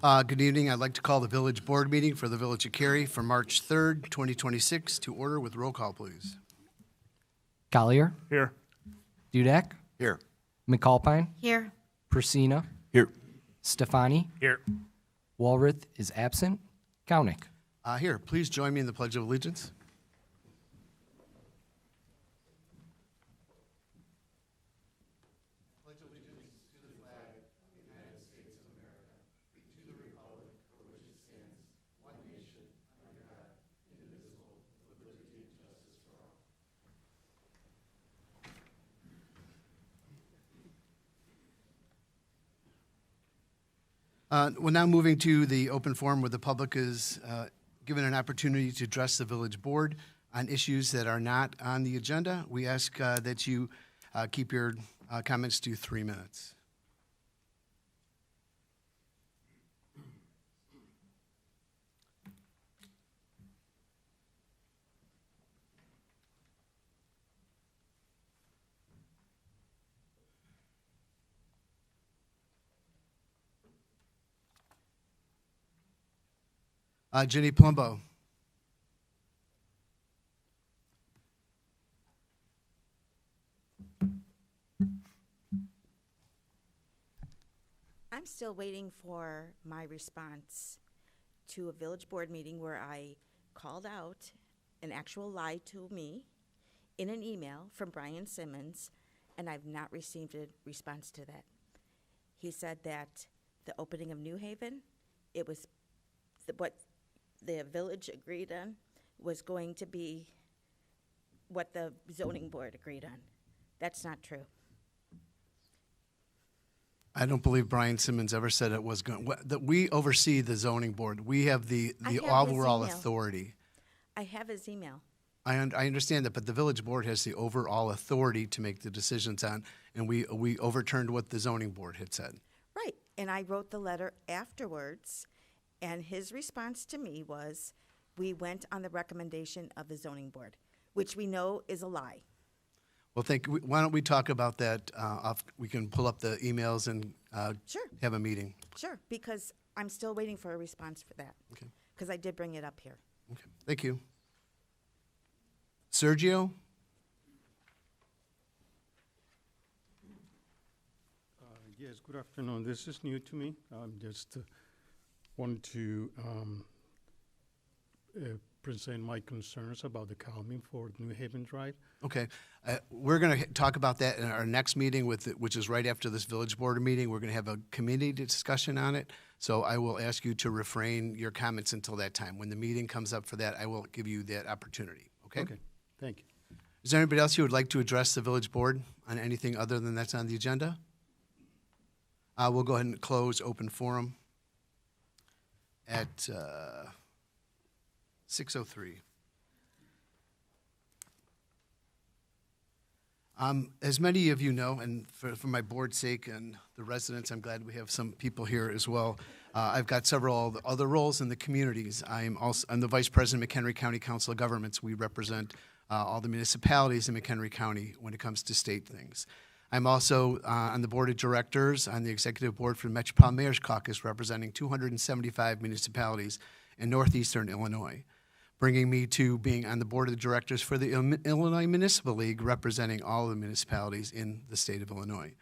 Good evening. I'd like to call the Village Board meeting for the Village of Cary for March 3rd, 2026 to order with roll call, please. Collier, Here. Dudek, Here. McAlpine, Here. Persina, Here. Stefani, Here. Walrath is absent, Gownick. Here, please join me in the Pledge of Allegiance. We're now moving to the open forum where the public is given an opportunity to address the village board on issues that are not on the agenda. We ask that you keep your comments to 3 minutes. Jenny Palumbo. I'm still waiting for my response to a village board meeting where I called out an actual lie to me in an email from Brian Simmons, and I've not received a response to that. He said that the opening of New Haven, it was what the village agreed on was going to be what the zoning board agreed on. That's not true. I don't believe Brian Simmons ever said it was going, that we oversee the zoning board. We have the I have his overall email. authority. I have his email. I understand that, but the village board has the overall authority to make the decisions on, and we overturned what the zoning board had said. Right, and I wrote the letter afterwards, and his response to me was, we went on the recommendation of the zoning board, which we know is a lie. Well, why don't we talk about that? We can pull up the emails and Sure. have a meeting. Sure, because I'm still waiting for a response for that. Okay. Because I did bring it up here. Okay. Thank you. Sergio? Yes, good afternoon. This is new to me. Just want to present my concerns about the calming for New Haven Drive. Okay. We're going to talk about that in our next meeting, which is right after this village board meeting. We're going to have a committee discussion on it. So I will ask you to refrain your comments until that time. When the meeting comes up for that, I will give you that opportunity. Okay? Okay, thank you. Is there anybody else who would like to address the village board on anything other than that's on the agenda? We'll go ahead and close open forum at 6:03. As many of you know, and for my board's sake and the residents, I'm glad we have some people here as well. I've got several other roles in the communities. I'm the Vice President of McHenry County Council of Governments. We represent all the municipalities in McHenry County when it comes to state things. I'm also on the board of directors on the executive board for the Metropolitan Mayor's Caucus, representing 275 municipalities in northeastern Illinois, bringing me to being on the board of directors for the Illinois Municipal League, representing all of the municipalities in the state of Illinois.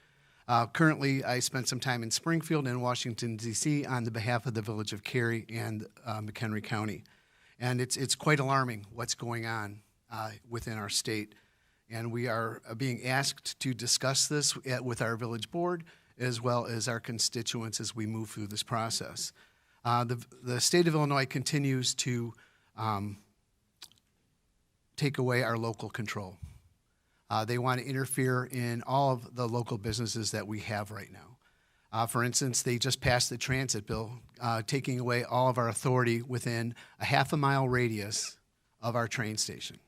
Currently, I spent some time in Springfield and Washington, D.C. on the behalf of the Village of Cary and McHenry County. And it's quite alarming what's going on within our state. And we are being asked to discuss this with our village board as well as our constituents as we move through this process. The state of Illinois continues to take away our local control. They want to interfere in all of the local businesses that we have right now. For instance, they just passed the transit bill, taking away all of our authority within a half-a-mile radius of our train station.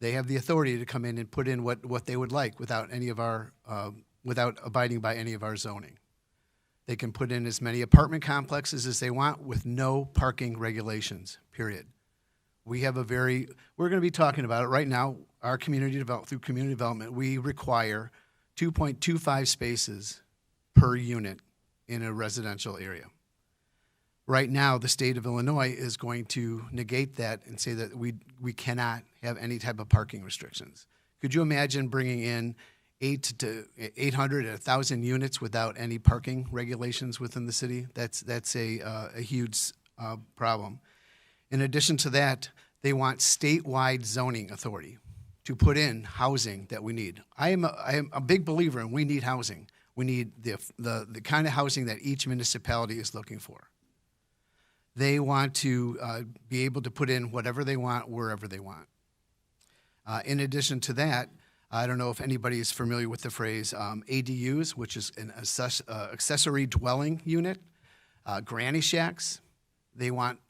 They have the authority to come in and put in what they would like without any of our, without abiding by any of our zoning. They can put in as many apartment complexes as they want with no parking regulations, period. We have we're going to be talking about it right now. Our through community development, we require 2.25 spaces per unit in a residential area. Right now, the state of Illinois is going to negate that and say that we cannot have any type of parking restrictions. Could you imagine bringing in 800 to 1,000 units without any parking regulations within the city? That's a huge problem. In addition to that, they want statewide zoning authority to put in housing that we need. I am a big believer in we need housing. We need the kind of housing that each municipality is looking for. They want to be able to put in whatever they want, wherever they want. In addition to that, I don't know if anybody is familiar with the phrase ADUs, which is an accessory dwelling unit, granny shacks. They want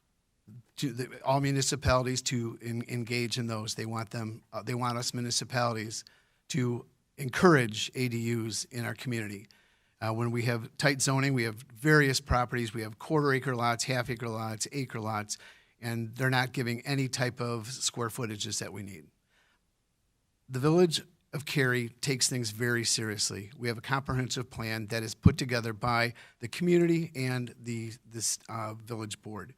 all municipalities to engage in those. They want them. They want us municipalities to encourage ADUs in our community. When we have tight zoning, we have various properties. We have quarter-acre lots, half-acre lots, acre lots, and they're not giving any type of square footages that we need. The Village of Cary takes things very seriously. We have a comprehensive plan that is put together by the community and this village board.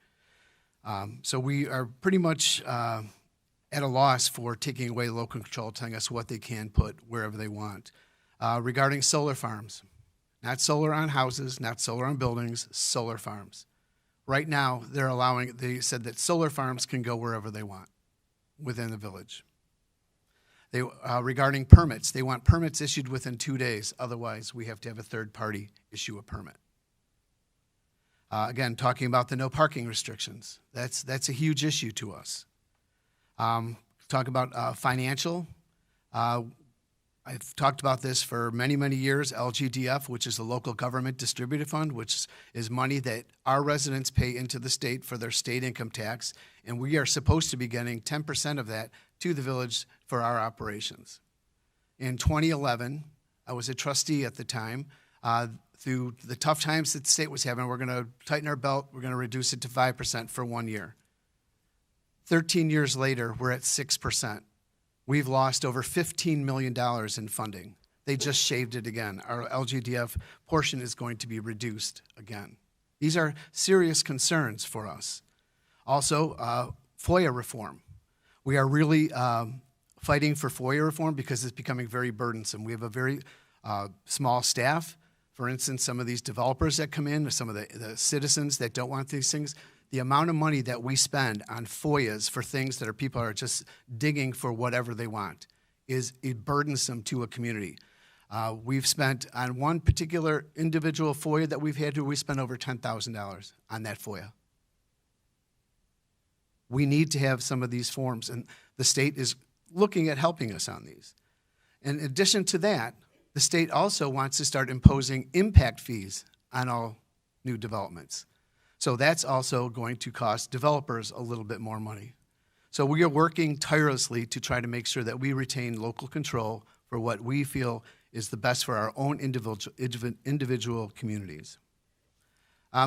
So we are pretty much at a loss for taking away local control, telling us what they can put wherever they want. Regarding solar farms, not solar on houses, not solar on buildings, solar farms. Right now, they said that solar farms can go wherever they want within the village. Regarding permits, they want permits issued within 2 days. Otherwise, we have to have a third party issue a permit. Again, talking about the no parking restrictions. That's a huge issue to us. Talk about financial. I've talked about this for many, many years. LGDF, which is the Local Government Distributed Fund, which is money that our residents pay into the state for their state income tax, and we are supposed to be getting 10% of that to the village for our operations. In 2011, I was a trustee at the time. Through the tough times that the state was having, we're going to tighten our belt. We're going to reduce it to 5% for 1 year. 13 years later, we're at 6%. We've lost over $15 million in funding. They just shaved it again. Our LGDF portion is going to be reduced again. These are serious concerns for us. Also, FOIA reform. We are really fighting for FOIA reform because it's becoming very burdensome. We have a very small staff. For instance, some of these developers that come in, some of the citizens that don't want these things, the amount of money that we spend on FOIAs for things that people are just digging for whatever they want is burdensome to a community. We've spent on one particular individual FOIA that we've had to, we spent over $10,000 on that FOIA. We need to have some of these forms, and the state is looking at helping us on these. In addition to that, the state also wants to start imposing impact fees on all new developments. So that's also going to cost developers a little bit more money. So we are working tirelessly to try to make sure that we retain local control for what we feel is the best for our own individual communities.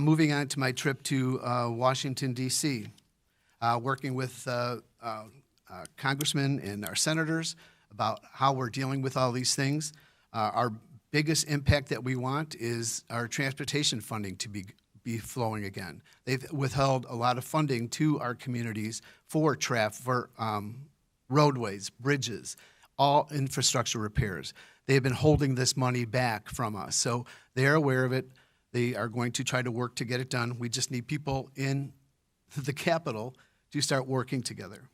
Moving on to my trip to Washington, D.C., working with congressmen and our senators about how we're dealing with all these things. Our biggest impact that we want is our transportation funding to be flowing again. They've withheld a lot of funding to our communities for roadways, bridges, all infrastructure repairs. They have been holding this money back from us. So they're aware of it. They are going to try to work to get it done. We just need people in the Capitol to start working together.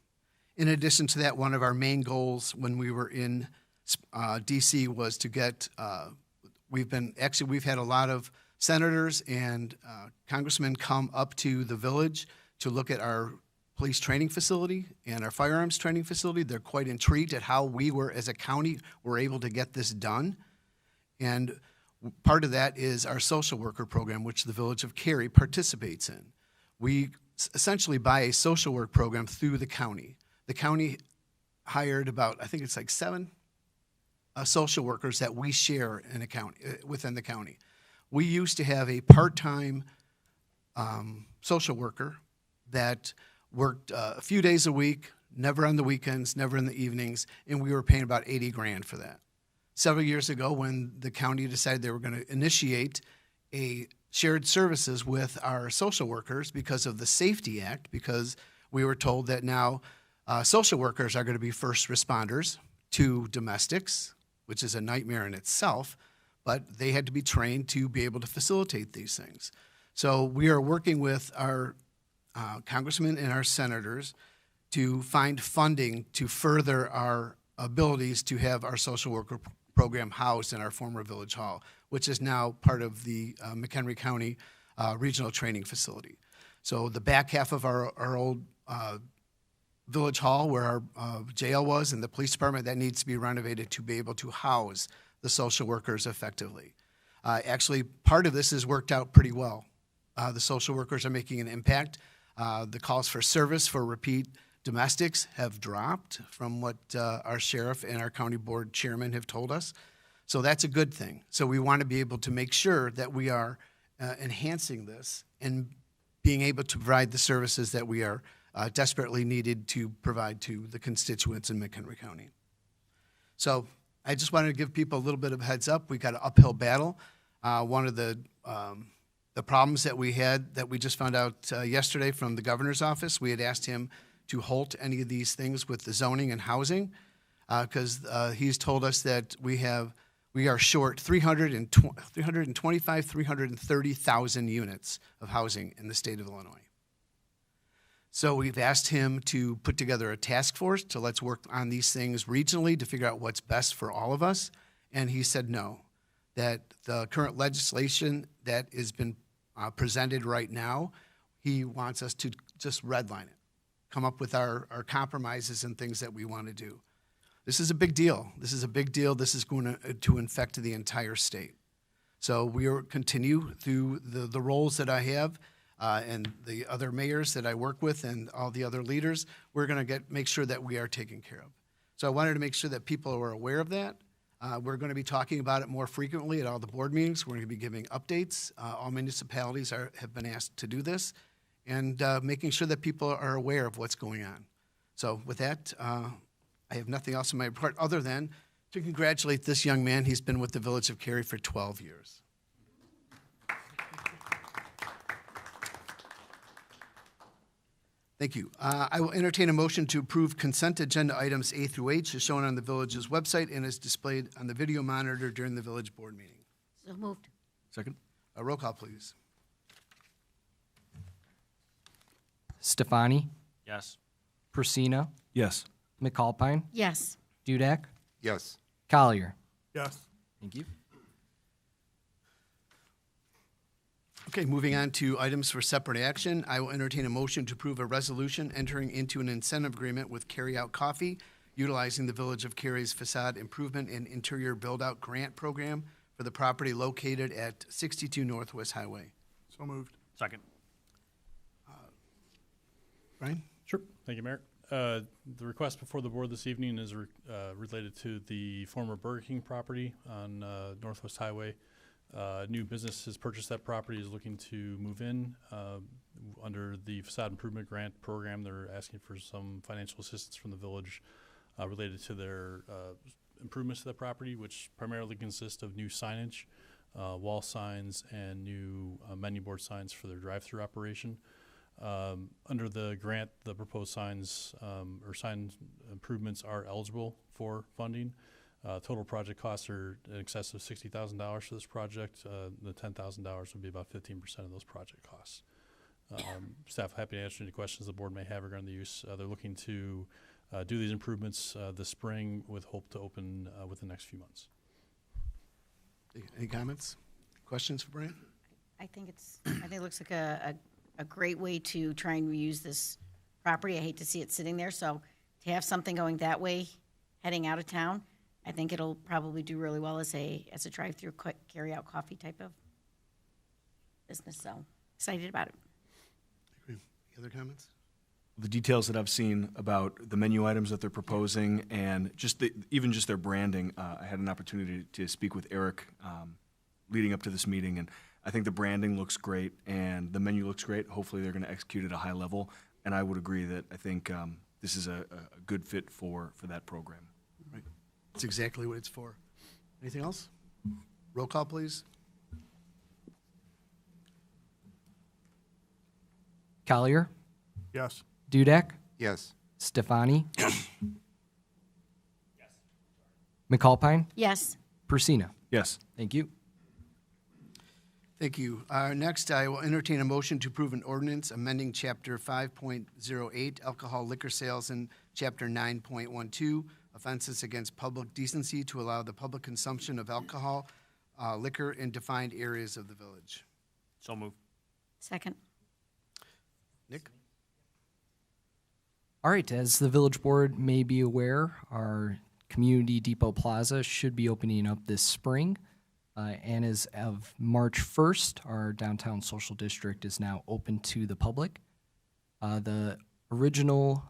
In addition to that, one of our main goals when we were in D.C. was to get, we've had a lot of senators and congressmen come up to the village to look at our police training facility and our firearms training facility. They're quite intrigued at how we were, as a county, were able to get this done. And part of that is our social worker program, which the Village of Cary participates in. We essentially buy a social work program through the county. The county hired about, I think it's like 7 social workers that we share in a county, within the county. We used to have a part-time social worker that worked a few days a week, never on the weekends, never in the evenings, and we were paying about $80,000 for that. Several years ago, when the county decided they were going to initiate a shared services with our social workers because of the Safety Act, because we were told that now social workers are going to be first responders to domestics, which is a nightmare in itself, but they had to be trained to be able to facilitate these things. So we are working with our congressmen and our senators to find funding to further our abilities to have our social worker program housed in our former village hall, which is now part of the McHenry County Regional Training Facility. So the back half of our old village hall where our jail was and the police department, that needs to be renovated to be able to house the social workers effectively. Actually, part of this has worked out pretty well. The social workers are making an impact. The calls for service for repeat domestics have dropped from what our sheriff and our county board chairman have told us. So that's a good thing. So we want to be able to make sure that we are enhancing this and being able to provide the services that we are desperately needed to provide to the constituents in McHenry County. So I just wanted to give people a little bit of a heads up. We got an uphill battle. One of the problems that we had that we just found out yesterday from the governor's office, we had asked him to halt any of these things with the zoning and housing because he's told us that we are short 330,000 units of housing in the state of Illinois. So we've asked him to put together a task force to let's work on these things regionally to figure out what's best for all of us. And he said no, that the current legislation that has been presented right now, he wants us to just redline it, come up with our compromises and things that we want to do. This is a big deal. This is a big deal. This is going to infect the entire state. So we will continue through the roles that I have and the other mayors that I work with and all the other leaders. We're going to make sure that we are taken care of. So I wanted to make sure that people are aware of that. We're going to be talking about it more frequently at all the board meetings. We're going to be giving updates. All municipalities have been asked to do this and making sure that people are aware of what's going on. So with that, I have nothing else in my report other than to congratulate this young man. He's been with the Village of Cary for 12 years. Thank you. I will entertain a motion to approve consent agenda items A through H as shown on the village's website and is displayed on the video monitor during the village board meeting. So moved. Second? A roll call, please. Stefani, Yes. Persina, Yes. McAlpine, Yes. Dudek, Yes. Collier. Yes. Thank you. Okay, moving on to items for separate action. I will entertain a motion to approve a resolution entering into an incentive agreement with Carry Out Coffee, utilizing the Village of Cary's facade improvement and interior build-out grant program for the property located at 62 Northwest Highway. So moved. Second. Brian? Sure. Thank you, Mayor. The request before the board this evening is related to the former Burger King property on Northwest Highway. New business has purchased that property, is looking to move in. Under the facade improvement grant program, they're asking for some financial assistance from the village related to their improvements to the property, which primarily consist of new signage, wall signs, and new menu board signs for their drive-through operation. Under the grant, the proposed signs or sign improvements are eligible for funding. Total project costs are in excess of $60,000 for this project. The $10,000 would be about 15% of those project costs. Staff happy to answer any questions the board may have regarding the use. They're looking to do these improvements this spring with hope to open within the next few months. Any comments? Questions for Brian? I think it looks like a great way to try and reuse this property. I hate to see it sitting there, so to have something going that way, heading out of town, I think it'll probably do really well as a drive-through carry-out coffee type of business. So excited about it. Any other comments? The details that I've seen about the menu items that they're proposing and even just their branding, I had an opportunity to speak with Eric leading up to this meeting, and I think the branding looks great and the menu looks great. Hopefully they're going to execute at a high level, and I would agree that I think this is a good fit for that program. Right. That's exactly what it's for. Anything else? Roll call, please. Collier, Yes. Dudek, Yes. Stefani. McAlpine, Yes. Persina. Yes. Thank you. Thank you. Next, I will entertain a motion to approve an ordinance amending Chapter 5.08 Alcohol Liquor Sales and Chapter 9.12 Offenses Against Public Decency to allow the public consumption of alcohol, liquor in defined areas of the village. So moved. Second. Nick? All right, as the village board may be aware, our Community Depot Plaza should be opening up this spring. And as of March 1st, our downtown social district is now open to the public. The original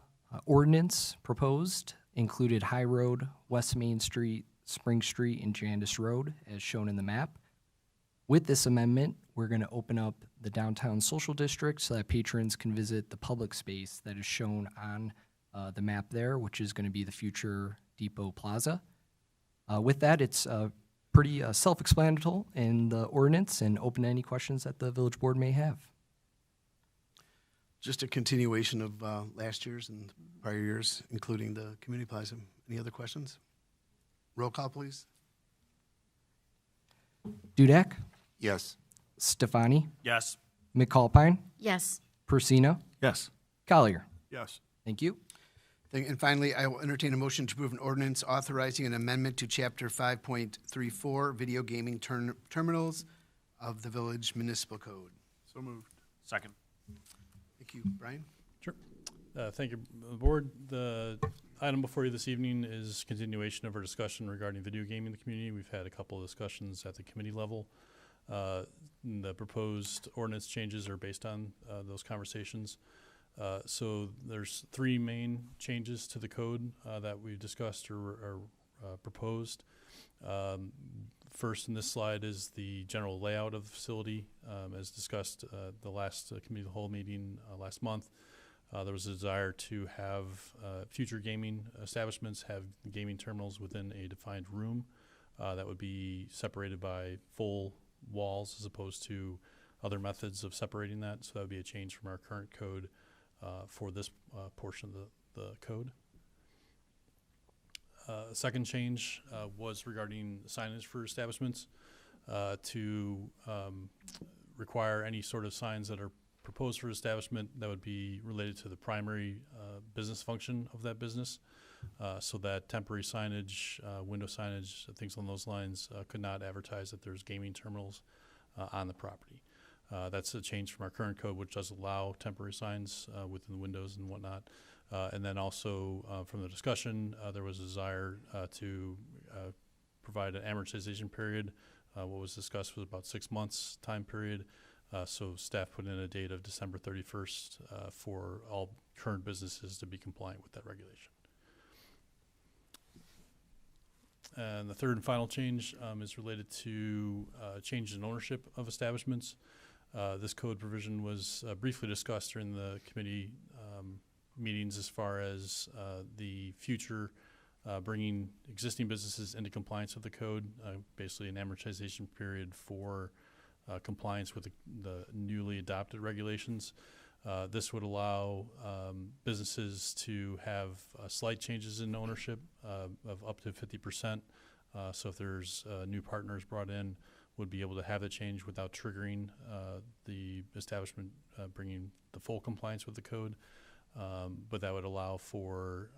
ordinance proposed included High Road, West Main Street, Spring Street, and Jandis Road, as shown in the map. With this amendment, we're going to open up the downtown social district so that patrons can visit the public space that is shown on the map there, which is going to be the future Depot Plaza. With that, it's pretty self-explanatory in the ordinance, and open to any questions that the village board may have. Just a continuation of last year's and prior years, including the community plaza. Any other questions? Roll call, please. Dudek, Yes. Stefani, Yes. McAlpine, Yes. Persina, Yes. Collier. Yes. Thank you. And finally, I will entertain a motion to approve an ordinance authorizing an amendment to Chapter 5.34 Video Gaming Terminals of the Village Municipal Code. So moved. Second. Thank you. Brian? Sure. Thank you, board. The item before you this evening is continuation of our discussion regarding video gaming in the community. We've had a couple of discussions at the committee level. The proposed ordinance changes are based on those conversations. So there's three main changes to the code that we've discussed or proposed. First in this slide is the general layout of the facility. As discussed the last committee of the whole meeting last month, there was a desire to have future gaming establishments have gaming terminals within a defined room that would be separated by full walls as opposed to other methods of separating that. So that would be a change from our current code for this portion of the code. Second change was regarding signage for establishments to require any sort of signs that are proposed for establishment that would be related to the primary business function of that business, so that temporary signage, window signage, things along those lines could not advertise that there's gaming terminals on the property. That's a change from our current code, which does allow temporary signs within the windows and whatnot. And then also from the discussion, there was a desire to provide an amortization period. What was discussed was about 6 months time period. So staff put in a date of December 31st for all current businesses to be compliant with that regulation. And the third and final change is related to change in ownership of establishments. This code provision was briefly discussed during the committee meetings as far as the future bringing existing businesses into compliance with the code, basically an amortization period for compliance with the newly adopted regulations. This would allow businesses to have slight changes in ownership of up to 50%. So if there's new partners brought in, would be able to have the change without triggering the establishment bringing the full compliance with the code. But that would allow for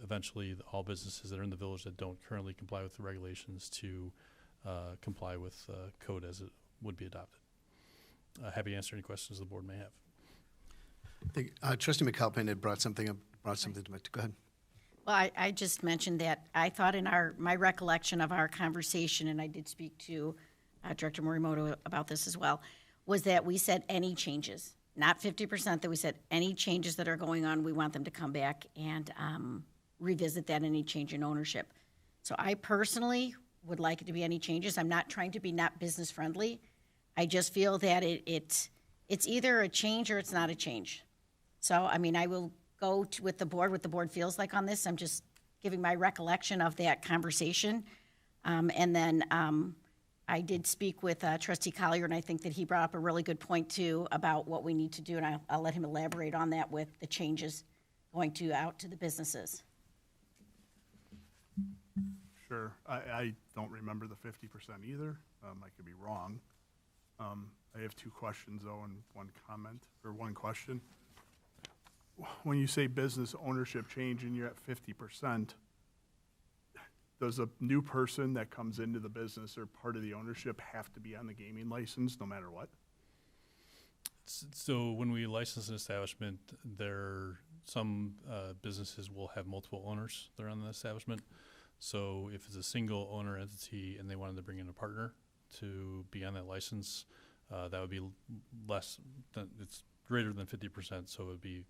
eventually all businesses that are in the village that don't currently comply with the regulations to comply with code as it would be adopted. Happy to answer any questions the board may have. Trustee McAlpine had brought something up. Go ahead. Well, I just mentioned that I thought in my recollection of our conversation, and I did speak to Director Morimoto about this as well, was that we said any changes, not 50%, that we said any changes that are going on, we want them to come back and revisit that, any change in ownership. So I personally would like it to be any changes. I'm not trying to be not business friendly. I just feel that it's either a change or it's not a change. So, I mean, I will go with the board, what the board feels like on this. I'm just giving my recollection of that conversation. And then I did speak with trustee Collier, and I think that he brought up a really good point too about what we need to do, and I'll let him elaborate on that with the changes going to out to the businesses. Sure. I don't remember the 50% either. I could be wrong. I have two questions though and one comment, or one question. When you say business ownership change and you're at 50%, does a new person that comes into the business or part of the ownership have to be on the gaming license no matter what? So when we license an establishment, some businesses will have multiple owners that are on the establishment. So if it's a single owner entity and they wanted to bring in a partner to be on that license, that would be less than, it's greater than 50%. So it'd be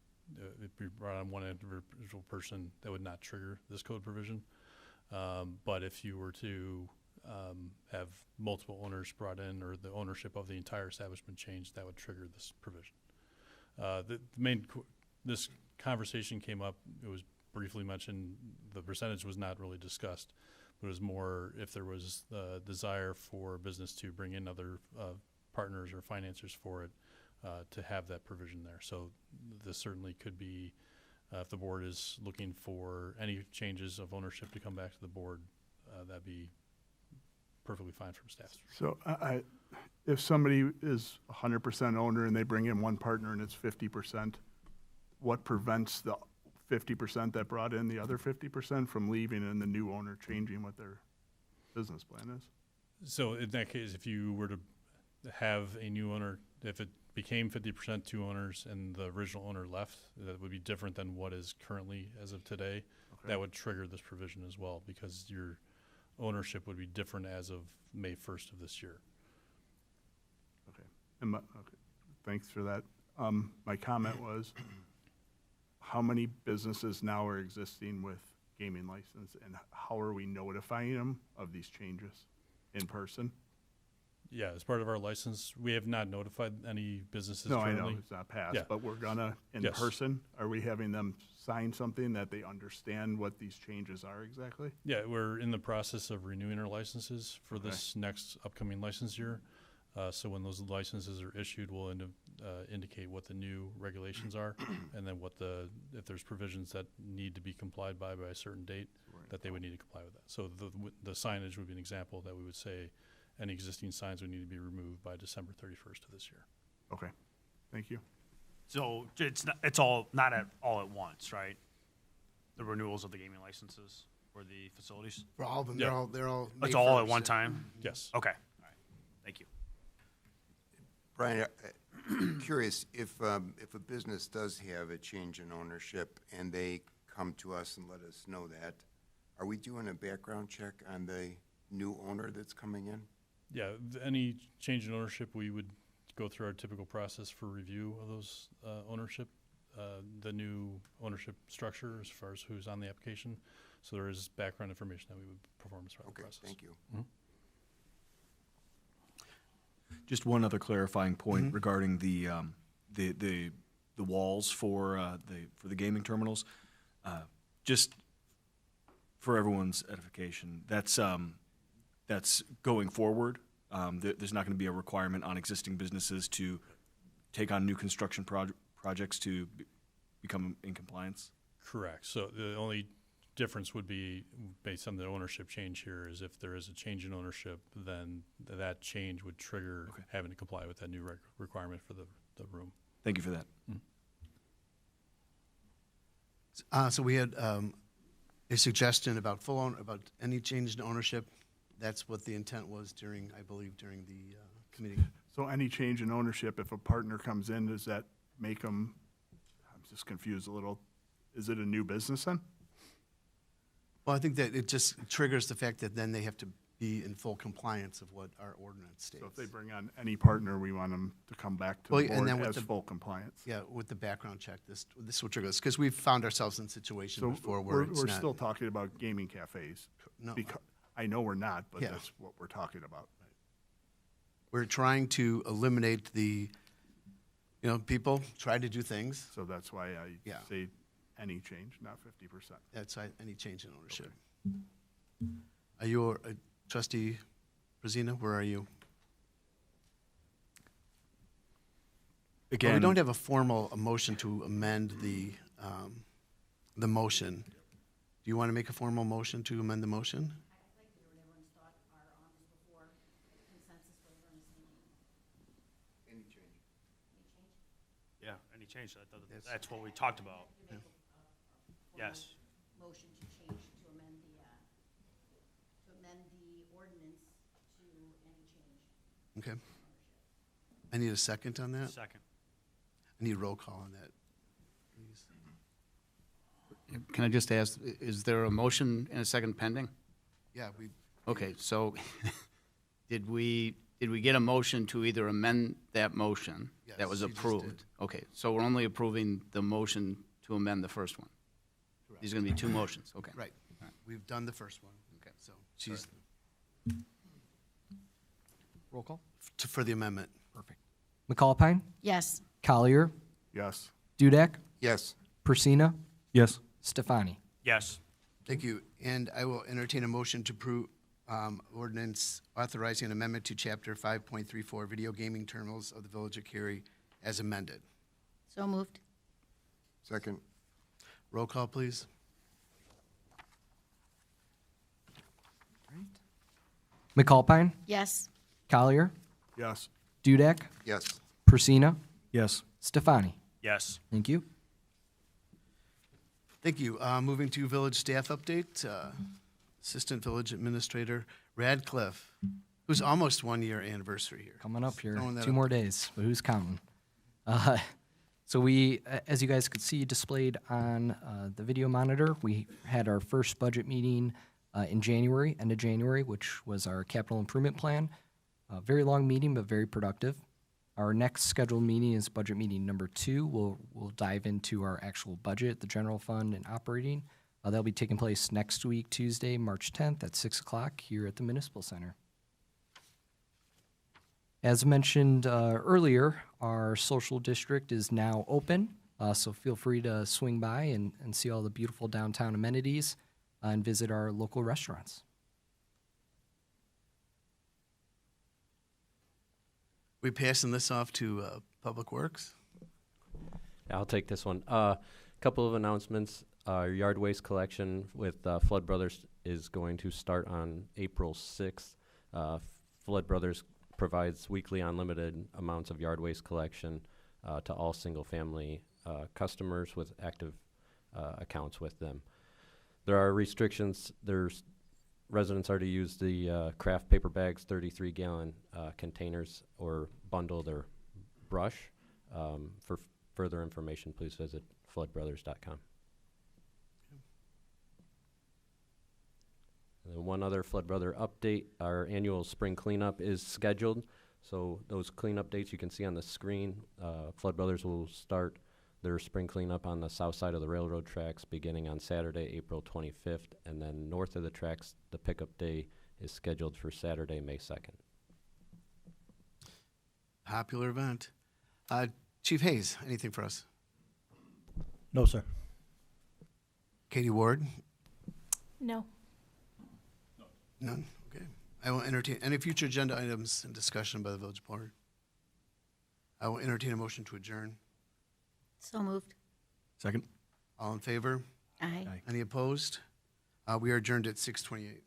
brought on one individual person that would not trigger this code provision. But if you were to have multiple owners brought in, or the ownership of the entire establishment changed, that would trigger this provision. This conversation came up, it was briefly mentioned, the percentage was not really discussed, but it was more if there was the desire for a business to bring in other partners or financiers for it, to have that provision there. So this certainly could be, if the board is looking for any changes of ownership to come back to the board, that'd be perfectly fine from staff. So if somebody is 100% owner and they bring in one partner and it's 50%, what prevents the 50% that brought in the other 50% from leaving and the new owner changing what their business plan is? So in that case, if you were to have a new owner, if it became 50% two owners and the original owner left, that would be different than what is currently as of today. Okay. That would trigger this provision as well, because your ownership would be different as of May 1st of this year. Okay. Okay. Thanks for that. My comment was, how many businesses now are existing with gaming license, and how are we notifying them of these changes in person? Yeah, as part of our license, we have not notified any businesses No, I currently. know it's not passed, Yeah. but we're gonna, in Yes. person, are we having them sign something that they understand what these changes are exactly? Yeah, we're in the process of renewing our licenses for Okay. this next upcoming license year. So when those licenses are issued, we'll indicate what the new regulations are, and then if there's provisions that need to be complied by a certain date, that they would need to comply with that. So the signage would be an example that we would say any existing signs would need to be removed by December 31st of this year. Okay, thank you. So it's all not all at once, right? The renewals of the gaming licenses for the facilities. For all of them, Yeah. they're all. It's May all at 1st, one yeah. time. Yes. Okay. All right. Thank you. Brian, curious, if a business does have a change in ownership and they come to us and let us know that, are we doing a background check on the new owner that's coming in? Yeah, any change in ownership, we would go through our typical process for review of those ownership, the new ownership structure as far as who's on the application. So there is background information that we would perform as part of the Okay, process. thank you. Just one other clarifying point regarding the walls for the gaming terminals. Just for everyone's edification, that's going forward. There's not going to be a requirement on existing businesses to take on new construction projects to become in compliance. Correct. So the only difference would be based on the ownership change here is if there is a change in ownership, then that change would trigger having to comply with that new requirement for the room. Thank you for that. So we had a suggestion about about any change in ownership. That's what the intent was during, I believe, during the committee. So any change in ownership, if a partner comes in, does that make them, I'm just confused a little, is it a new business then? Well, I think that it just triggers the fact that then they have to be in full compliance of what our ordinance states. So if they bring on any partner, we want them to come back to Well, the and board then with as the- full compliance. Yeah, with the background check, this will trigger this, because we've found ourselves in situations So before where it's we're not. still talking about gaming cafes. No. I know we're not, but Yeah. that's what we're talking about. We're trying to eliminate people try to do things. So that's why I Yeah. say any change, not 50%. That's any change in ownership. Are you, trustee Rosina, where are you? Well, Again, we don't have a formal motion to amend the motion. Do you want to make a formal motion to amend the motion? Yeah, any change, that's what we talked about. Yes. Motion to change, to amend the ordinance to any change. Okay. I need a second on that. Second. I need roll call on that, please. Can I just ask, is there a motion and a second pending? Yeah, Okay, so did we get a motion to either amend that motion that Yes, was you just approved? did. Okay, so we're only approving the motion to amend the first one? There's going to be two motions, okay. right. We've done the first one. Okay. So she's, Roll call. for the amendment. Perfect. McAlpine, Yes. Collier, Yes. Dudek, Yes. Persina, yes. Stefani. Yes. Thank you. And I will entertain a motion to approve ordinance authorizing an amendment to Chapter 5.34 Video Gaming Terminals of the Village of Cary as amended. So moved. Second. Roll call, please. McAlpine, Yes. Collier, Yes. Dudek, Yes. Persina, Yes. Stefani. Yes. Thank you. Thank you. Moving to village staff update, Assistant Village Administrator Radcliffe, who's almost 1 year anniversary here. Coming up here, Throwing that 2 up more days, but who's counting? So we, as you guys could see displayed on the video monitor, we had our first budget meeting in January, end of January, which was our capital improvement plan. Very long meeting, but very productive. Our next scheduled meeting is budget meeting number 2. We'll dive into our actual budget, the general fund, and operating. That'll be taking place next week, Tuesday, March 10th at 6 o'clock here at the Municipal Center. As mentioned earlier, our social district is now open, so feel free to swing by and see all the beautiful downtown amenities and visit our local restaurants. We passing this off to Public Works? I'll take this one. Couple of announcements. Our yard waste collection with Flood Brothers is going to start on April 6th. Flood Brothers provides weekly unlimited amounts of yard waste collection to all single-family customers with active accounts with them. There are restrictions. Residents are to use the craft paper bags, 33-gallon containers, or bundle their brush. For further information, please visit floodbrothers.com. And then one other Flood Brother update, our annual spring cleanup is scheduled. So those cleanup dates you can see on the screen. Flood Brothers will start their spring cleanup on the south side of the railroad tracks beginning on Saturday, April 25th. And then north of the tracks, the pickup day is scheduled for Saturday, May 2nd. Popular event. Chief Hayes, anything for us? No, sir. Katie Ward? No. None? Okay. I will entertain any future agenda items and discussion by the village board. I will entertain a motion to adjourn. So moved. Second? All in favor? Aye. Aye. Any opposed? We are adjourned at 6:28.